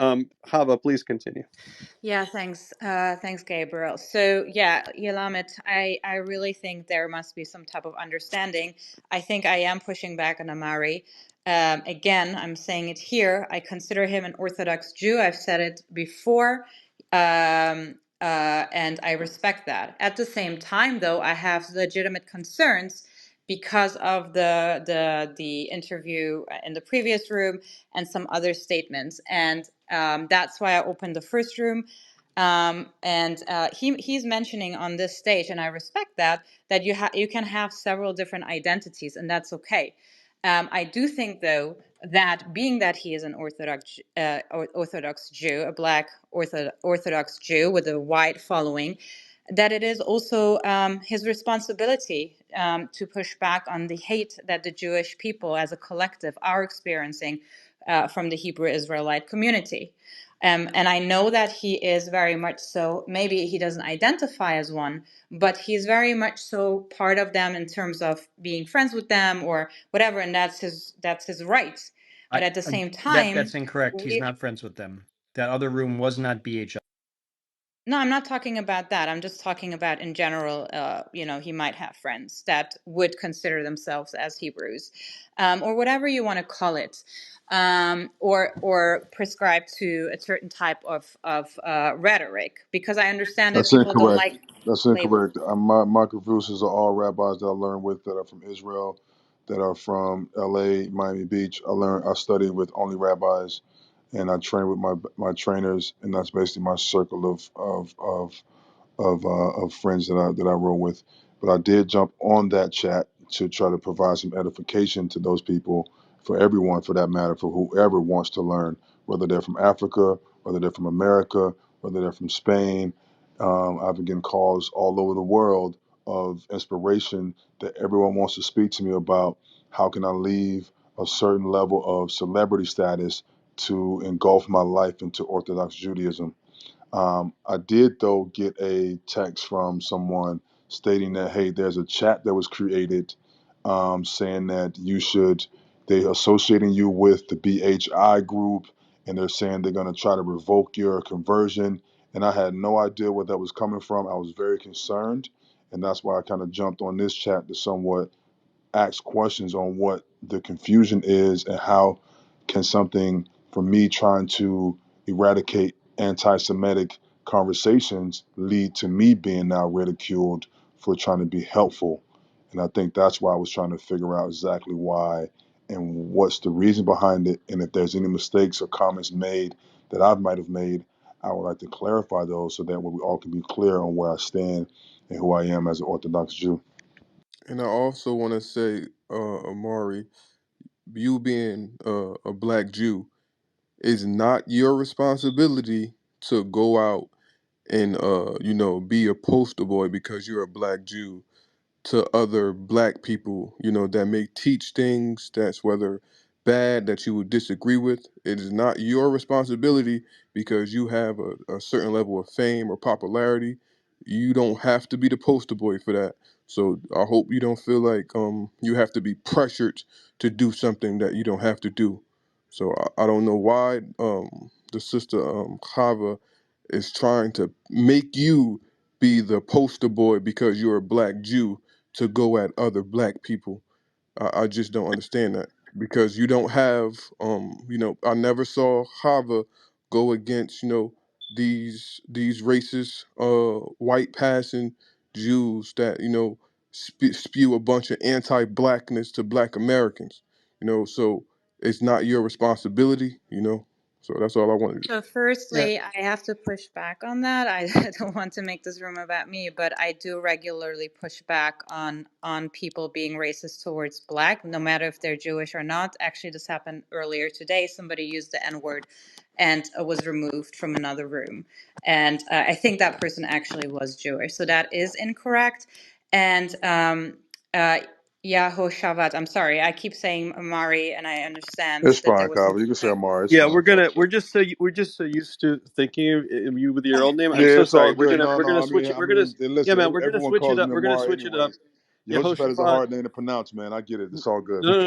Hava, please continue. Yeah, thanks. Thanks, Gabriel. So, yeah, Yelamet, I really think there must be some type of understanding. I think I am pushing back on Amari. Again, I'm saying it here. I consider him an Orthodox Jew. I've said it before, and I respect that. At the same time, though, I have legitimate concerns because of the interview in the previous room and some other statements, and that's why I opened the first room. And he's mentioning on this stage, and I respect that you can have several different identities, and that's okay. I do think, though, that being that he is an Orthodox Jew, a Black Orthodox Jew with a wide following, that it is also his responsibility to push back on the hate that the Jewish people as a collective are experiencing from the Hebrew Israelite community. And I know that he is very much so, maybe he doesn't identify as one, but he's very much so part of them in terms of being friends with them or whatever, and that's his right. But at the same time, That's incorrect. He's we not friends with them. That other room was not BHL. no, I'm not talking about that. I'm just talking about in general, he might have friends that would consider themselves as Hebrews, or whatever you want to call it, or prescribe to a certain type of rhetoric. Because I understand that That's people don't incorrect. like That's labels. incorrect. My confusions are all rabbis that I learned with that are from Israel, that are from L.A., Miami Beach. I studied with only rabbis, and I train with my trainers, and that's basically my circle of friends that I roll with. But I did jump on that chat to try to provide some edification to those people, for everyone for that matter, for whoever wants to learn, whether they're from Africa, whether they're from America, whether they're from Spain. I've been getting calls all over the world of inspiration that everyone wants to speak to me about. How can I leave a certain level of celebrity status to engulf my life into Orthodox Judaism? I did, though, get a text from someone stating that, hey, there's a chat that was created, saying that they're associating you with the BHI group, and they're saying they're going to try to revoke your conversion. And I had no idea where that was coming from. I was very concerned. And that's why I kind of jumped on this chat to somewhat ask questions on what the confusion is, and how can something from me trying to eradicate anti-Semitic conversations lead to me being now ridiculed for trying to be helpful. And I think that's why I was trying to figure out exactly why and what's the reason behind it. And if there's any mistakes or comments made that I might have made, I would like to clarify those so that we all can be clear on where I stand and who I am as an Orthodox Jew. And I also want to say, Amari, you being a black Jew is not your responsibility to go out and be a poster boy because you're a black Jew to other black people, that may teach things that's whether bad that you would disagree with. It is not your responsibility because you have a certain level of fame or popularity. You don't have to be the poster boy for that. So I hope you don't feel like you have to be pressured to do something that you don't have to do. So I don't know why the sister Chava is trying to make you be the poster boy because you're a black Jew to go at other black people. I just don't understand that because you don't have, I never saw Hava go against, these racist, white passing Jews that, spew a bunch of anti-blackness to black Americans, so it's not your responsibility, so that's all I wanted to So Yeah. firstly, I have to push back on that. I don't want to make this room about me, but I do regularly push back on people being racist towards black, no matter if they're Jewish or not. Actually, this happened earlier today. Somebody used the N-word and was removed from another room. And I think that person actually was Jewish. So that is incorrect. And uh, Yahoshavat, I'm sorry, I keep saying Amari, and I understand It's that there fine, was some Kava. You can say Amar. It's Yeah, fine. we're just so used to thinking of you with your old name. I'm Yeah, so it's all sorry. good. No, We're no. gonna switch it. Yeah, Listen, man, we're gonna everyone switch it calls up. me We're gonna Amar switch it up. anyways. Yehoshaphat is a Yehoshaphat. hard name to pronounce, man. I get it. It's all good. No, no, no.